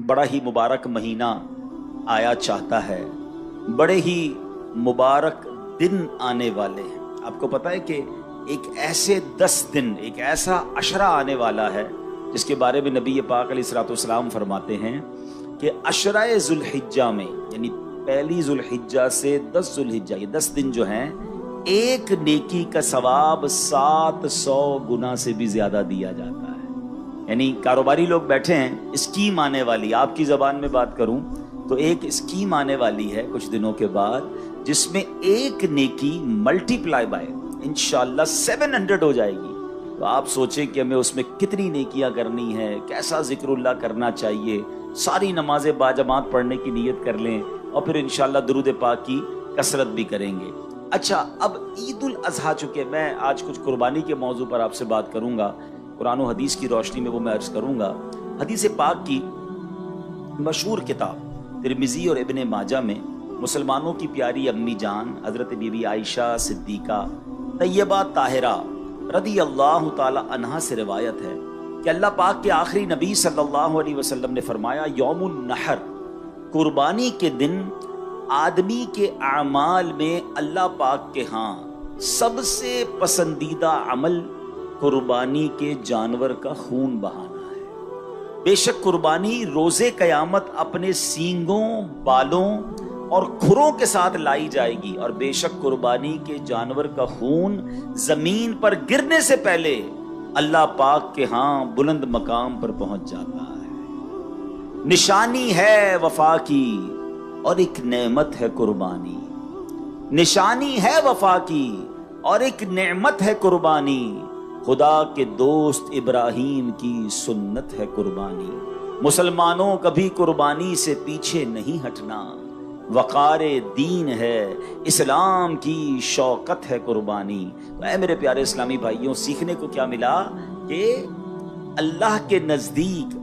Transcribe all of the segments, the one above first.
बड़ा ही मुबारक महीना आया चाहता है, बड़े ही मुबारक दिन आने वाले हैं। आपको पता है कि एक ऐसे 10 दिन, एक ऐसा अशरा आने वाला है जिसके बारे में नबी पाक अलैहिस्सलाम फरमाते हैं कि अशराए जुल्हिज्जा में, यानी पहली जुल्हिज्जा से 10 जुल्हिज्जा, ये 10 दिन जो हैं, एक नेकी का सवाब 700 गुना से भी ज्यादा दिया जाता है। यानी कारोबारी लोग बैठे हैं, स्कीम आने वाली, आपकी जबान में बात करूं तो एक स्कीम आने वाली है कुछ दिनों के बाद, जिसमें एक नेकी मल्टीप्लाई बाय इंशाल्लाह 700 हो जाएगी। तो आप सोचें कि हमें उसमें कितनी नेकियां करनी है, कैसा जिक्रुल्लाह करना चाहिए, सारी नमाजें बाजमात पढ़ने की नीयत कर लें और फिर इंशाल्लाह दुरूद पाक की कसरत भी करेंगे। अच्छा, अब ईद उल अजहा, चुके मैं आज कुछ कुर्बानी के मौजू पर आपसे बात करूंगा, कुरान और हदीस की रोशनी में वो मैं अर्ज करूंगा। हदीस पाक की मशहूर किताब तिरमिजी और इब्ने माजा में मुसलमानों की प्यारी अम्मी जान हजरत बीबी आयशा सिद्दीका तैयबा ताहिरा रदी अल्लाह ताला अन्हा से रिवायत है कि अल्लाह पाक के आखिरी नबी सल्लल्लाहु अलैहि वसल्लम ने फरमाया, यौमुन नहर, कुर्बानी के दिन आदमी के आमाल में अल्लाह पाक के यहाँ सबसे पसंदीदा अमल कुर्बानी के जानवर का खून बहाना है। बेशक कुर्बानी रोजे कयामत अपने सींगों, बालों और खुरों के साथ लाई जाएगी, और बेशक कुर्बानी के जानवर का खून जमीन पर गिरने से पहले अल्लाह पाक के यहाँ बुलंद मकाम पर पहुंच जाता है। निशानी है वफा की और एक नेमत है कुर्बानी, निशानी है वफा की और एक नेमत है कुर्बानी। खुदा के दोस्त इब्राहीम की सुन्नत है कुर्बानी। मुसलमानों कभी कुर्बानी से पीछे नहीं हटना, वक़ारे दीन है, इस्लाम की शौकत है कुर्बानी। तो मेरे प्यारे इस्लामी भाइयों, सीखने को क्या मिला कि अल्लाह के नजदीक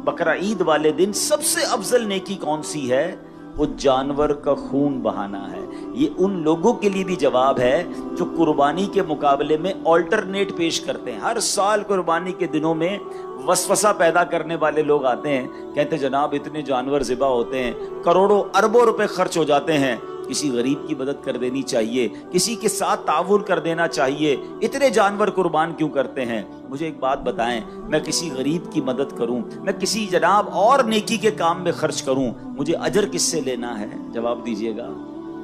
बकरा ईद वाले दिन सबसे अफजल नेकी कौन सी है? वो जानवर का खून बहाना है। ये उन लोगों के लिए भी जवाब है जो कुर्बानी के मुकाबले में ऑल्टरनेट पेश करते हैं। हर साल कुर्बानी के दिनों में वसवसा पैदा करने वाले लोग आते हैं, कहते जनाब इतने जानवर ज़िबा होते हैं, करोड़ों अरबों रुपए खर्च हो जाते हैं, किसी गरीब की मदद कर देनी चाहिए, किसी के साथ ताउन कर देना चाहिए, इतने जानवर कुर्बान क्यों करते हैं? मुझे एक बात बताएं, मैं किसी गरीब की मदद करूं, मैं किसी जनाब और नेकी के काम में खर्च करूं, मुझे अजर किससे लेना है? जवाब दीजिएगा,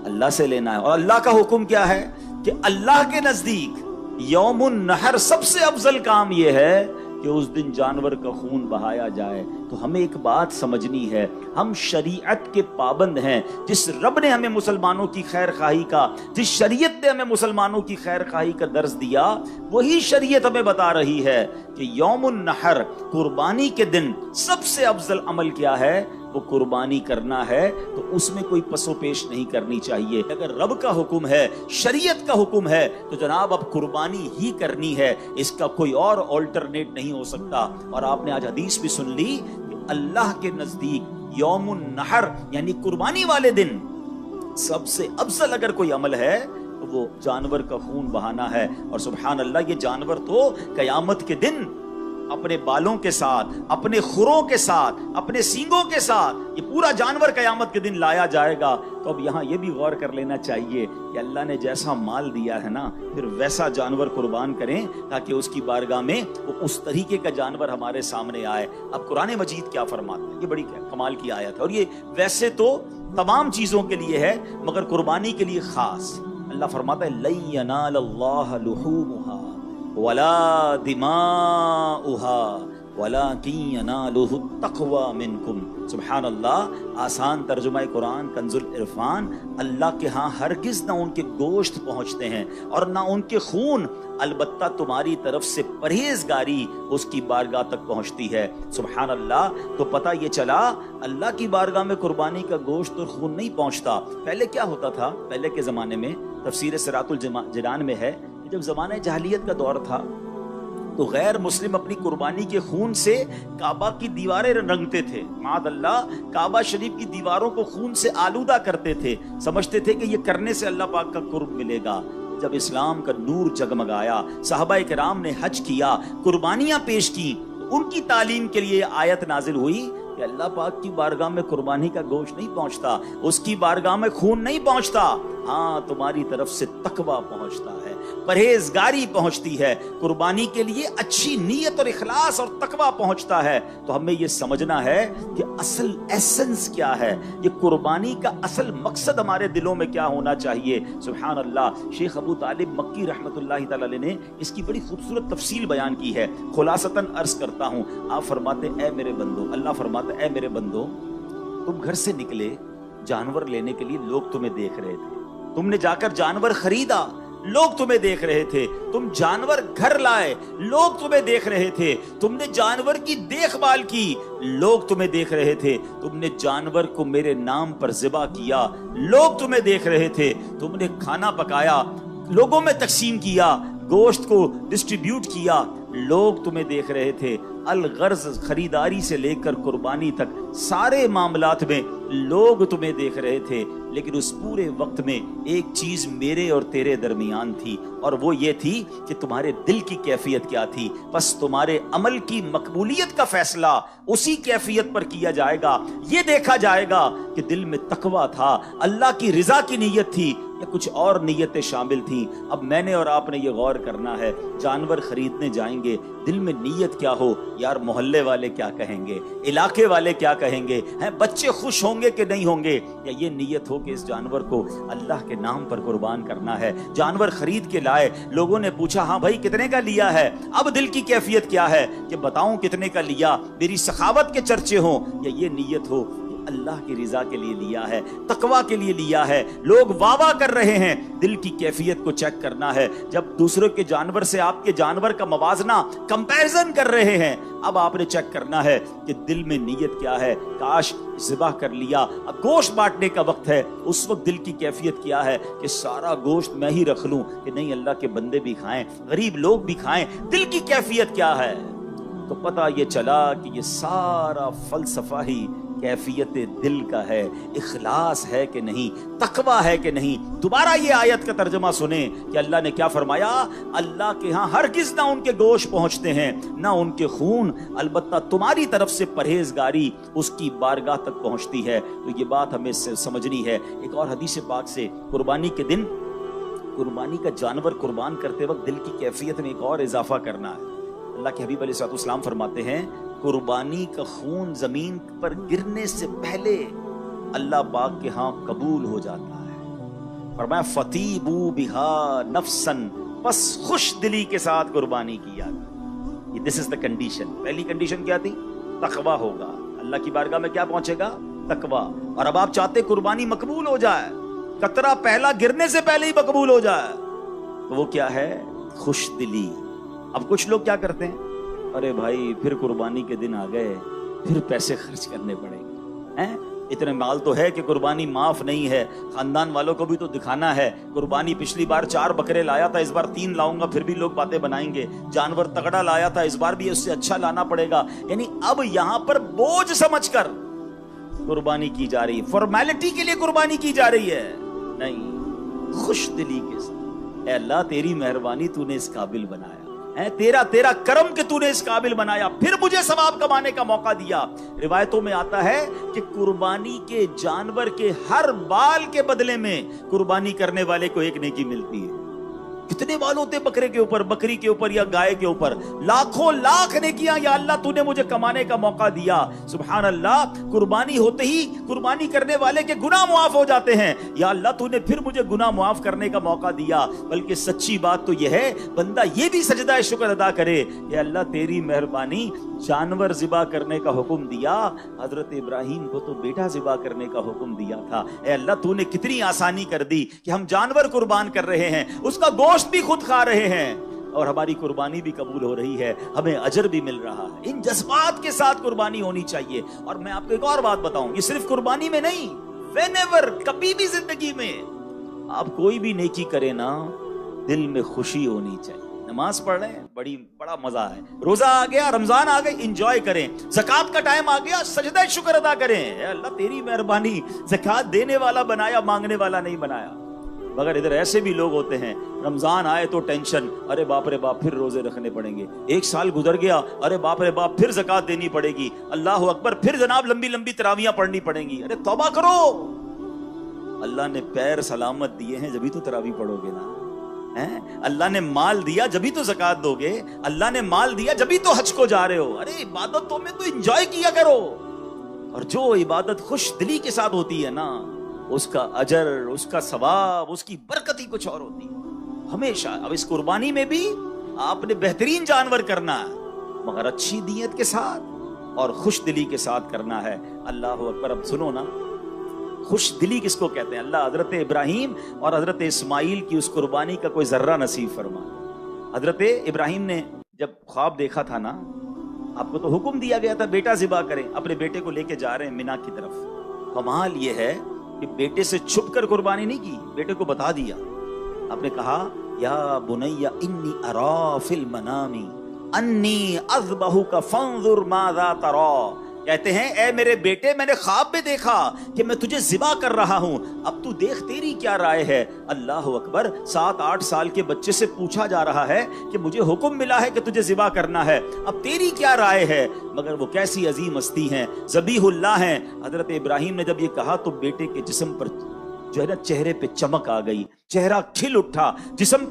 अल्लाह से लेना है। और अल्लाह का हुक्म क्या है कि अल्लाह के नजदीक यौमुन नहर सबसे अफजल काम यह है कि उस दिन जानवर का खून बहाया जाए। तो हमें एक बात समझनी है, हम शरीयत के पाबंद हैं। जिस रब ने हमें मुसलमानों की खैर खाही का, जिस शरीयत ने हमें मुसलमानों की खैर खाही का दर्ज दिया, वही शरीयत हमें बता रही है कि यौमुन नहर, कुर्बानी के दिन सबसे अफजल अमल क्या है? वो कुर्बानी करना है। तो उसमें कोई पसोपेश नहीं करनी चाहिए। अगर रब का हुक्म है, शरीयत का हुक्म है, तो जनाब अब कुर्बानी ही करनी है, इसका कोई और ऑल्टरनेट नहीं हो सकता। और आपने आज हदीस भी सुन ली कि अल्लाह के नजदीक यौमुन नहर यानी कुर्बानी वाले दिन सबसे अफजल अगर कोई अमल है तो वो जानवर का खून बहाना है। और सुभान अल्लाह, ये जानवर तो कयामत के दिन अपने बालों के साथ, अपने खुरों के साथ, अपने सींगों के साथ ये पूरा जानवर कयामत के दिन लाया जाएगा। तो अब यहाँ ये भी गौर कर लेना चाहिए कि अल्लाह ने जैसा माल दिया है ना, फिर वैसा जानवर कुर्बान करें ताकि उसकी बारगाह में वो उस तरीके का जानवर हमारे सामने आए। अब कुरान मजीद क्या फरमाता है, ये बड़ी कमाल की आयत है, और ये वैसे तो तमाम चीजों के लिए है मगर कुर्बानी के लिए खास। अल्लाह फरमाता है, लन यनालल्लाह लुहूमुहा वला दिमाउहा वलाकिन यनालुहु तक़वा मिनकुम। सुभान अल्लाह, आसान तर्जुमा कुरान कंजुल इरफान। अल्लाह के यहाँ हरगिज ना उनके गोश्त पहुँचते हैं और ना उनके खून, अलबत्ता तुम्हारी तरफ से परहेजगारी उसकी बारगाह तक पहुँचती है। सुभान अल्लाह। तो पता ये चला अल्लाह की बारगाह में कुर्बानी का गोश्त और खून नहीं पहुँचता। पहले क्या होता था? पहले के ज़माने में तफसीर सिरातुल जिनान में है, जब ज़माने जahलियत का दौर था तो गैर मुस्लिम अपनी कुर्बानी के खून से काबा की दीवारें रंगते थे। मादअल्लाह, काबा शरीफ की दीवारों को खून से आलूदा करते थे, समझते थे कि ये करने से अल्लाह पाक का कुर्ब मिलेगा। जब इस्लाम का नूर जगमगाया, सहाबाए किराम ने हज किया, कुर्बानियां पेश की, उनकी तालीम के लिए आयत नाजिल हुई कि کہ اللہ پاک کی بارگاہ میں قربانی کا گوشت نہیں پہنچتا، اس کی بارگاہ میں خون نہیں پہنچتا، ہاں تمہاری طرف سے تقویٰ پہنچتا ہے، پرہیزگاری پہنچتی ہے، قربانی کے لیے اچھی نیت اور اخلاص اور تقویٰ پہنچتا ہے۔ تو ہمیں یہ سمجھنا ہے کہ اصل ایسنس کیا ہے، یہ قربانی کا اصل مقصد ہمارے دلوں میں کیا ہونا چاہیے۔ سبحان اللہ، شیخ ابو طالب مکی رحمۃ اللہ تعالی علیہ نے اس کی بڑی خوبصورت تفصیل بیان کی ہے۔ خلاصتاً عرض کرتا ہوں، آپ فرماتے اے میرے بندو، اللہ فرماتا اے میرے بندو، تم گھر سے نکلے جانور لینے کے لیے، لوگ تمہیں دیکھ رہے تھے، تم نے جا کر جانور خریدا، لوگ تمہیں دیکھ رہے تھے، تم جانور گھر لائے، لوگ تمہیں دیکھ رہے تھے، تم نے جانور کی دیکھ بھال کی، لوگ تمہیں دیکھ رہے تھے، تم نے جانور کو میرے نام پر ذبح کیا، لوگ تمہیں دیکھ رہے تھے، تم نے کھانا پکایا، لوگوں میں تقسیم کیا، گوشت کو ڈسٹریبیوٹ کیا، لوگ تمہیں دیکھ رہے تھے۔ الغرض خریداری سے لے کر قربانی تک سارے معاملات میں لوگ تمہیں دیکھ رہے تھے، لیکن اس پورے وقت میں ایک چیز میرے اور تیرے درمیان تھی، اور وہ یہ تھی کہ تمہارے دل کی کیفیت کیا تھی۔ بس تمہارے عمل کی مقبولیت کا فیصلہ اسی کیفیت پر کیا جائے گا، یہ دیکھا جائے گا کہ دل میں تقویٰ تھا، اللہ کی رضا کی نیت تھی یا کچھ اور نیتیں شامل تھیں۔ اب میں نے اور آپ نے یہ غور کرنا ہے، جانور خریدنے جائیں گے، دل میں نیت کیا ہو، یار محلے والے کیا کہیں گے، علاقے والے کیا کہیں گے، بچے خوش ہوں گے کہ نہیں ہوں گے، یا یہ نیت ہو کہ اس جانور کو اللہ کے نام پر قربان کرنا ہے۔ جانور خرید کے لائے، لوگوں نے پوچھا ہاں بھائی کتنے کا لیا ہے، اب دل کی کیفیت کیا ہے کہ بتاؤں کتنے کا لیا، میری سخاوت کے چرچے ہوں، یا یہ نیت ہو اللہ کی رضا کے لیے لیا ہے، تقویٰ کے لیے لیا ہے، لوگ واہ واہ کر رہے ہیں، دل کی کیفیت کو چیک کرنا ہے۔ جب دوسروں کے جانور سے آپ کے جانور کا موازنہ کمپیرزن کر رہے ہیں، اب آپ نے چیک کرنا ہے کہ دل میں نیت کیا ہے، کاش ذبح کر لیا، اب گوشت بانٹنے کا وقت ہے، اس وقت دل کی کیفیت کیا ہے کہ سارا گوشت میں ہی رکھ لوں، کہ نہیں اللہ کے بندے بھی کھائیں، غریب لوگ بھی کھائیں، دل کی کیفیت کیا ہے۔ تو پتہ یہ چلا کہ یہ سارا فلسفہ ہی کیفیت دل کا ہے، اخلاص ہے کہ نہیں، تقویٰ ہے کہ نہیں۔ دوبارہ یہ آیت کا ترجمہ سنیں کہ اللہ نے کیا فرمایا، اللہ کے ہاں ہرگز نہ ان کے گوشت پہنچتے ہیں نہ ان کے خون، البتہ تمہاری طرف سے پرہیزگاری اس کی بارگاہ تک پہنچتی ہے۔ تو یہ بات ہمیں سمجھنی ہے۔ ایک اور حدیث پاک سے قربانی کے دن، قربانی کا جانور قربان کرتے وقت دل کی کیفیت میں ایک اور اضافہ کرنا ہے۔ اللہ کے حبیب علیہ الصلوۃ والسلام فرماتے ہیں قربانی کا خون زمین پر گرنے سے پہلے اللہ پاک کے ہاں قبول ہو جاتا ہے۔ فرمایا فطیبوا بہا نفسا، بس خوش دلی کے ساتھ قربانی کیا۔ دس از دا کنڈیشن۔ پہلی کنڈیشن کیا تھی؟ تقویٰ ہوگا، اللہ کی بارگاہ میں کیا پہنچے گا؟ تقویٰ۔ اور اب آپ چاہتے قربانی مقبول ہو جائے، قطرہ پہلا گرنے سے پہلے ہی مقبول ہو جائے، تو وہ کیا ہے؟ خوش دلی۔ اب کچھ لوگ کیا کرتے ہیں، ارے بھائی پھر قربانی کے دن آ گئے، پھر پیسے خرچ کرنے پڑیں گے، اتنے مال تو ہے کہ قربانی معاف نہیں ہے، خاندان والوں کو بھی تو دکھانا ہے، قربانی پچھلی بار 4 بکرے لایا تھا، اس بار 3 لاؤں گا، پھر بھی لوگ باتیں بنائیں گے، جانور تگڑا لایا تھا، اس بار بھی اس سے اچھا لانا پڑے گا۔ یعنی اب یہاں پر بوجھ سمجھ کر قربانی کی جا رہی ہے، فارمیلٹی کے لیے قربانی کی جا رہی ہے، نہیں، خوش دلی کے ساتھ۔ اے اللہ تیری مہربانی، تو نے اس قابل بنایا، تیرا کرم کہ تو نے اس قابل بنایا، پھر مجھے ثواب کمانے کا موقع دیا۔ روایتوں میں آتا ہے کہ قربانی کے جانور کے ہر بال کے بدلے میں قربانی کرنے والے کو ایک نیکی ملتی ہے۔ کتنے بال ہوتے بکرے کے اوپر، بکری کے اوپر یا گائے کے اوپر؟ لاکھوں لاکھ نیکیاں، یا اللہ تو نے مجھے کمانے کا موقع دیا۔ سبحان اللہ، قربانی ہوتے ہی قربانی کرنے والے کے گناہ معاف ہو جاتے ہیں، یا اللہ تو نے پھر مجھے گناہ معاف کرنے کا موقع دیا۔ بلکہ سچی بات تو یہ ہے، بندہ یہ بھی سجدہ شکر ادا کرے کہ اللہ تیری مہربانی، جانور ذبح کرنے کا حکم دیا، حضرت ابراہیم کو تو بیٹا ذبح کرنے کا حکم دیا تھا، اے اللہ تو نے کتنی آسانی کر دی کہ ہم جانور قربان کر رہے ہیں، اس کا گوشت بھی خود کھا رہے ہیں، اور ہماری قربانی بھی قبول ہو رہی ہے، ہمیں اجر بھی مل رہا ہے۔ ان جذبات کے ساتھ قربانی ہونی چاہیے۔ اور میں آپ کو ایک اور بات بتاؤں، یہ صرف قربانی میں نہیں، whenever، کبھی بھی زندگی میں آپ کوئی بھی نیکی کریں نا، دل میں خوشی ہونی چاہیے۔ نماز پڑھ رہے ہیں، بڑا مزہ ہے، روزہ آ گیا، رمضان آ گئی، انجوائے کریں، زکوٰۃ کا ٹائم آ گیا، سجدہ شکر ادا کریں، اے اللہ تیری مہربانی، زکوٰۃ دینے والا بنایا، مانگنے والا نہیں بنایا۔ मगर इधर ऐसे भी लोग होते हैं, रमजान आए तो टेंशन, अरे बाप रे बाप फिर रोजे रखने पड़ेंगे, एक साल गुजर गया, अरे बाप रे बाप फिर ज़कात देनी पड़ेगी, अल्लाह अकबर, फिर जनाब लंबी लंबी तरावियां पढ़नी पड़ेंगी। अरे तौबा करो, अल्लाह ने पैर सलामत दिए हैं जभी तो तरावी पढ़ोगे ना, हैं? अल्लाह ने माल दिया जभी तो ज़कात दोगे, अल्लाह ने माल दिया जभी तो हज को जा रहे हो। अरे इबादतों में तो एंजॉय किया करो, और जो इबादत खुश दिली के साथ होती है ना, उसका अजर, उसका सवाब, उसकी बरकत ही कुछ और होती है हमेशा। अब इस कुर्बानी में भी आपने बेहतरीन जानवर करना है, मगर अच्छी नीयत के साथ और खुश दिली के साथ करना है। अल्लाह अकबर। अब सुनो ना, खुश दिली किसको कहते हैं? अल्लाह हजरत इब्राहिम और हजरत इस्माइल की उस कुर्बानी का कोई जर्रा नसीब फरमा। हजरत इब्राहिम ने जब ख्वाब देखा था ना, आपको तो हुक्म दिया गया था बेटा ज़िबा करें, अपने बेटे को लेके जा रहे हैं मिना की तरफ। कमाल ये है कि बेटे से छुप कर कुर्बानी नहीं की, बेटे को बता दिया। आपने कहा या बुनैया इन्नी अरा फिल मनामी अन्नी अज़बहुका फंजुर माज़ा तरा। कहते हैं ए मेरे बेटे, मैंने ख्वाब में देखा कि मैं तुझे ज़िबा कर रहा हूं, अब तू देख तेरी क्या राय है। अल्लाह अकबर। 7-8 साल के बच्चे से पूछा जा रहा है कि मुझे हुक्म मिला है कि तुझे ज़िबा करना है, अब तेरी क्या राय है। मगर वो कैसी अजीम हस्ती हैं, ज़बीहुल्लाह हैं। हजरत इब्राहिम ने जब ये कहा तो बेटे के जिस्म पर जो है ना, चेहरे पे चमक आ गई, चेहरा खिल उठा, जिस्म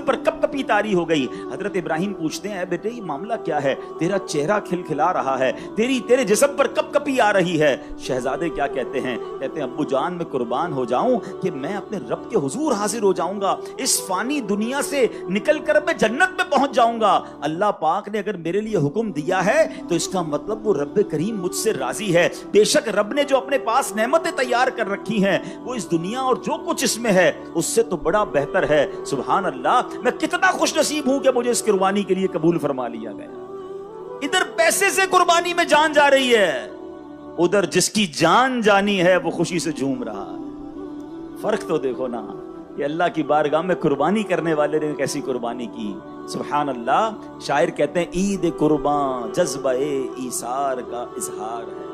पर कपकपी तारी हो गई। हजरत इब्राहिम पूछते हैं बेटे ये मामला क्या है, तेरा चेहरा खिलखिला रहा है, तेरे जिस्म पर कपकपी आ रही है। शहजादे क्या कहते हैं? कहते हैं अब्बू जान मैं कुर्बान हो जाऊं कि मैं अपने रब के हुजूर हाजिर हो जाऊंगा, इस फानी दुनिया से निकल कर मैं जन्नत में पहुंच जाऊंगा। अल्लाह पाक ने अगर मेरे लिए हुक्म दिया है तो इसका मतलब वो रब करीम मुझसे राजी है। बेशक रब ने जो अपने पास नेमतें तैयार कर रखी हैं वो इस दुनिया और जो कुछ इसमें है उससे तो बड़ा बेहतर है। सुभान अल्लाह, मैं कितना खुश नसीब हूं कि मुझे इस कुर्बानी के लिए कबूल फरमा लिया गया। इधर पैसे से कुर्बानी में जान जा रही है, उधर जिसकी जान जानी है वो खुशी से झूम रहा है। फर्क तो देखो ना, ये अल्लाह की बारगाह में कुर्बानी करने वाले ने कैसी कुर्बानी की। सुभान अल्लाह। शायर कहते हैं ईद कुर्बान जज्बे ईसार का इजहार है,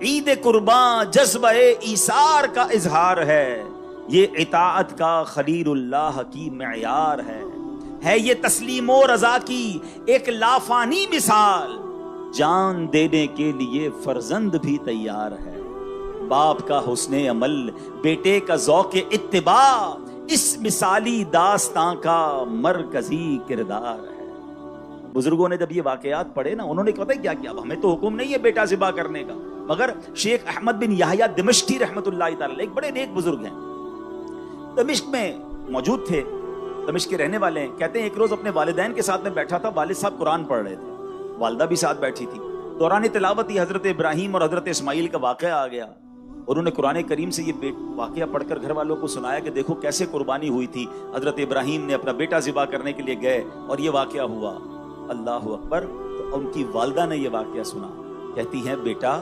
ईद कुर्बान जज्बे ईसार का इजहार है, ये इताअत का खलीलुल्लाह की मेयार है ये तस्लीम और रजा की एक लाफानी मिसाल, जान देने के लिए फर्जंद भी तैयार है। बाप का हुस्ने अमल, बेटे का ज़ौक़े इत्तिबा, इस मिसाली दास्तां का मरकजी किरदार है। बुजुर्गों ने जब ये वाकयात पढ़े ना, उन्होंने पता है क्या किया? अब हमें तो हुक्म नहीं है बेटा ज़िबा करने का, मगर शेख अहमद बिन याहया दिमश्की रहमतुल्लाह तआला एक बड़े नेक बुजुर्ग हैं, दमिश्क में मौजूद थे, दमिश्क के रहने वाले हैं। कहते हैं एक रोज अपने वालिदैन के साथ में बैठा था, वालिद साहब कुरान पढ़ रहे थे, वालदा भी साथ बैठी थी। दौरान तिलावत ही हजरत इब्राहिम और हजरत इस्माइल का वाकया आ गया। उन्होंने कुरान करीम से ये वाकया पढ़कर घर वालों को सुनाया कि देखो कैसे कुर्बानी हुई थी। हजरत इब्राहिम ने अपना बेटा ज़िबा करने के लिए गए और ये वाकया हुआ। अल्लाह अकबर। तो उनकी वालदा ने ये वाकया सुना, कहती हैं बेटा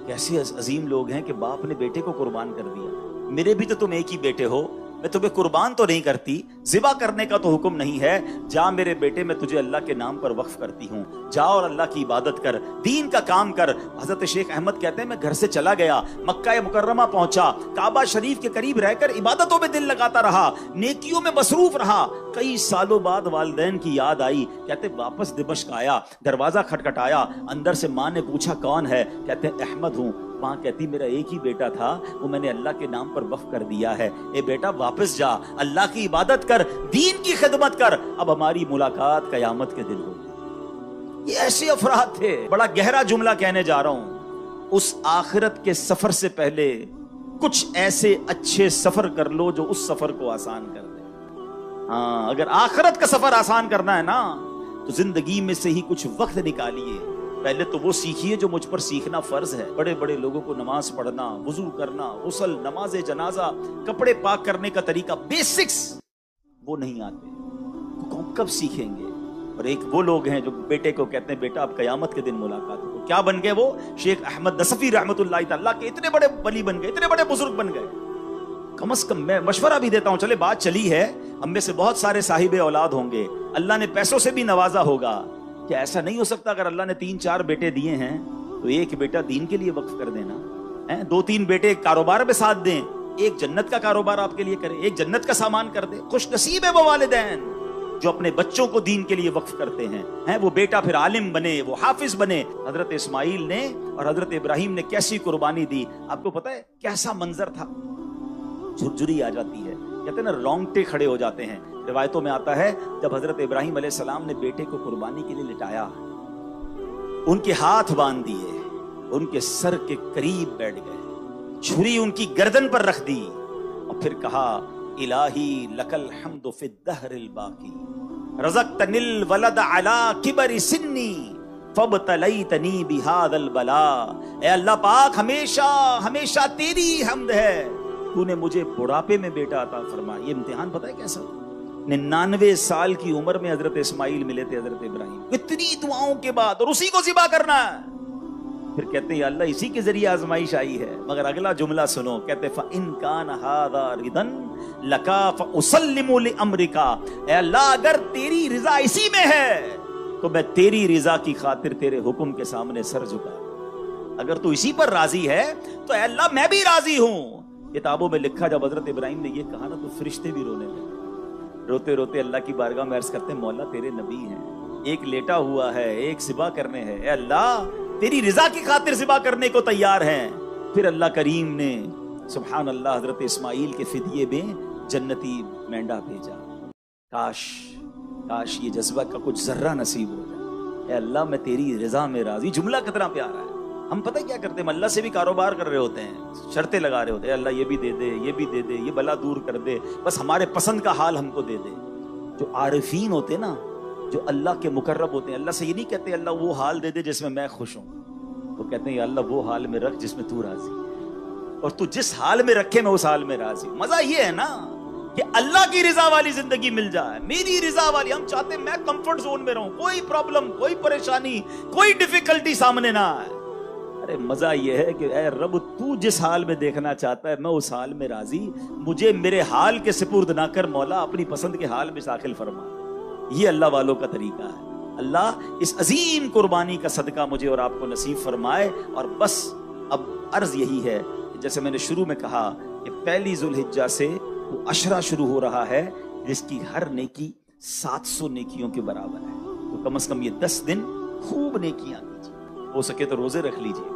कैसे अजीम लोग हैं कि बाप ने बेटे को कुर्बान कर दिया। मेरे भी तो तुम एक ही बेटे हो, मैं तुम्हें कुर्बान तो नहीं करती, ज़िबा करने का तो हुक्म नहीं है। जा मेरे बेटे, मैं तुझे अल्लाह के नाम पर वक्फ करती हूँ, जा और अल्लाह की इबादत कर, दीन का काम कर। हजरत शेख अहमद कहते हैं मैं घर से चला गया, मक्का मुकर्रमा पहुंचा, काबा शरीफ के करीब रहकर इबादतों में दिल लगाता रहा, नेकियों में मसरूफ रहा। कई सालों बाद वालिदैन की याद आई, कहते वापस दिमश्क आया, दरवाजा खटखटाया, अंदर से माँ ने पूछा कौन है? कहते अहमद हूँ। माँ कहती मेरा एक ही बेटा था, वो मैंने अल्लाह के नाम पर वक्फ कर दिया है। ए बेटा वापस जा, अल्लाह की इबादत कर, दीन की खिदमत कर, अब हमारी मुलाकात कयामत के दिन होगी। ये ऐसे अफराद थे। बड़ा गहरा जुमला कहने जा रहा हूं, उस आखिरत के सफर से पहले कुछ ऐसे अच्छे सफर कर लो जो उस सफर को आसान कर दे। हाँ, अगर आखिरत का सफर आसान करना है ना, तो जिंदगी में से ही कुछ वक्त निकालिए। पहले तो वो सीखिए जो मुझ पर सीखना फर्ज है। बड़े बड़े लोगों को नमाज पढ़ना, वुजू करना, गुस्ल, नमाज जनाजा, कपड़े पाक करने का तरीका, बेसिक्स वो नहीं आते, तो कब सीखेंगे? और एक वो लोग हैं जो बेटे को कहते हैं बेटा अब कयामत के दिन मुलाकात हो। क्या बन गए वो? शेख अहमद नसफी रहमतुल्लाह तआला के इतने बड़े वली बन गए, इतने बड़े बुजुर्ग बन गए। कम से कम मैं मशवरा भी देता हूं, चले बात चली है, हम में से बहुत सारे साहिबे औलाद होंगे, अल्लाह ने पैसों से भी नवाजा होगा। क्या ऐसा नहीं हो सकता अगर अल्लाह ने 3-4 बेटे दिए हैं तो एक बेटा दीन के लिए वक्फ कर देना है, 2-3 बेटे कारोबार में साथ दें, ایک جنت کا کاروبار آپ کے لیے کرے, ایک جنت کا سامان کر دے. خوش نصیب ہے وہ والدین جو اپنے بچوں کو دین کے لیے وقف کرتے ہیں. وہ بیٹا پھر عالم بنے, وہ حافظ بنے. حضرت اسماعیل نے اور حضرت ابراہیم نے کیسی قربانی دی, آپ کو پتا ہے کیسا منظر تھا. جھرجھری آ جاتی ہے, کہتے ہیں نا رونگٹے کھڑے ہو جاتے ہیں. روایتوں میں آتا ہے جب حضرت ابراہیم علیہ السلام نے بیٹے کو قربانی کے لیے لٹایا, ان کے ہاتھ باندھ دیے, ان کے سر کے قریب بیٹھ گئے, چھری ان کی گردن پر رکھ دی اور پھر کہا الہی لکل حمد فی الدہر الباقی رزقتنی الولد علی کبر سنی فابتلیتنی بہذا البلاء. اے اللہ پاک ہمیشہ ہمیشہ تیری حمد ہے, تو نے مجھے بڑھاپے میں بیٹا عطا فرمایا. یہ امتحان پتہ ہے کیسا, 99 سال کی عمر میں حضرت اسماعیل ملے تھے حضرت ابراہیم, اتنی دعاؤں کے بعد, اور اسی کو ذبح کرنا ہے. پھر کہتے ہیں یا اللہ اسی کے ذریعے آزمائش آئی ہے. مگر اگلا جملہ سنو, کہتے فَإِن كَانَ هَذَا رِضًا لَكَ فَأُسَلِّمُ لِأَمْرِكَ. اے اللہ اگر تیری رضا اسی میں ہے تو میں تیری رضا کی خاطر تیرے حکم کے سامنے سر جھکا. اگر تو اسی پر راضی ہے تو اے اللہ میں بھی راضی ہوں. کتابوں میں لکھا جب حضرت ابراہیم نے یہ کہا نا تو فرشتے بھی رونے لگے. روتے روتے اللہ کی بارگاہ میں عرض کرتے ہیں مولا تیرے نبی ہیں, ایک لیٹا ہوا ہے, ایک ذبح کرنے ہے. اے اللہ تیری رضا کی خاطر ذبح کرنے کو تیار ہیں. پھر اللہ کریم نے سبحان اللہ حضرت اسماعیل کے فدیے میں جنتی مینڈا بھیجا. کاش یہ جذبہ کا کچھ ذرہ نصیب ہو جائے. اے اللہ میں تیری رضا میں راضی. جملہ کتنا پیارا ہے. ہم پتہ کیا کرتے ہیں, اللہ سے بھی کاروبار کر رہے ہوتے ہیں, شرطیں لگا رہے ہوتے ہیں, اللہ یہ بھی دے دے, یہ بھی دے دے, یہ بلا دور کر دے, بس ہمارے پسند کا حال ہم کو دے دے. جو عارفین ہوتے ہیں نا, جو اللہ کے مقرب ہوتے ہیں, اللہ سے یہ نہیں کہتے اللہ وہ حال دے دے جس میں خوش ہوں. وہ کہتے ہیں یا اللہ وہ حال میں رکھ جس میں تو راضی, اور تو جس حال میں رکھے میں اس حال میں راضی. مزہ یہ ہے نا کہ اللہ کی رضا والی زندگی مل جائے, میری رضا والی. ہم چاہتے ہیں میں کمفرٹ زون میں رہوں, کوئی پرابلم, کوئی پریشانی, کوئی ڈیفیکلٹی سامنے نہ آئے. ارے مزہ یہ ہے کہ اے رب تو جس حال میں دیکھنا چاہتا ہے میں اس حال میں راضی. مجھے میرے حال کے سپرد نہ کر مولا, اپنی پسند کے حال میں داخل فرما. یہ اللہ والوں کا طریقہ ہے. اللہ اس عظیم قربانی کا صدقہ مجھے اور آپ کو نصیب فرمائے. اور بس اب عرض یہی ہے کہ جیسے میں نے شروع میں کہا کہ پہلی ذوالحجہ سے وہ عشرہ شروع ہو رہا ہے جس کی ہر نیکی 700 نیکیوں کے برابر ہے. تو کم از کم یہ 10 دن خوب نیکیاں کیجیے. ہو سکے تو روزے رکھ لیجیے.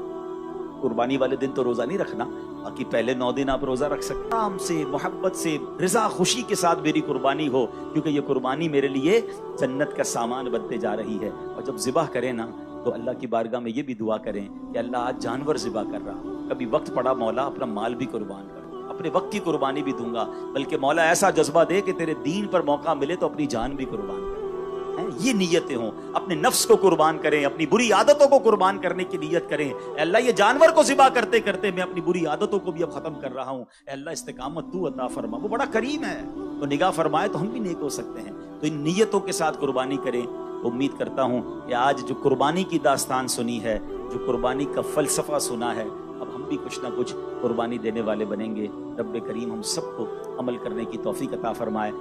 قربانی والے دن تو روزہ نہیں رکھنا, باقی پہلے 9 دن آپ روزہ رکھ سکتے. آرام سے, محبت سے, رضا خوشی کے ساتھ میری قربانی ہو, کیونکہ یہ قربانی میرے لیے جنت کا سامان بنتے جا رہی ہے. اور جب ذبح کریں نا تو اللہ کی بارگاہ میں یہ بھی دعا کریں کہ اللہ آج جانور ذبح کر رہا ہوں, کبھی وقت پڑا مولا اپنا مال بھی قربان کروں, اپنے وقت کی قربانی بھی دوں گا, بلکہ مولا ایسا جذبہ دے کہ تیرے دین پر موقع ملے تو اپنی جان بھی قربان کروں. یہ نیتیں ہوں. اپنے نفس کو قربان کریں, اپنی بری عادتوں کو قربان کرنے کی نیت کریں. اے اللہ یہ جانور کو ذبح کرتے کرتے میں اپنی بری عادتوں کو بھی اب ختم کر رہا ہوں. اے اللہ استقامت تو عطا فرما. وہ بڑا کریم ہے, تو نگاہ فرمائے تو ہم بھی نیک ہو سکتے ہیں. تو ان نیتوں کے ساتھ قربانی کریں. امید کرتا ہوں کہ آج جو قربانی کی داستان سنی ہے, جو قربانی کا فلسفہ سنا ہے, اب ہم بھی کچھ نہ کچھ قربانی دینے والے بنیں گے. رب کریم ہم سب کو عمل کرنے کی توفیق عطا فرمائے.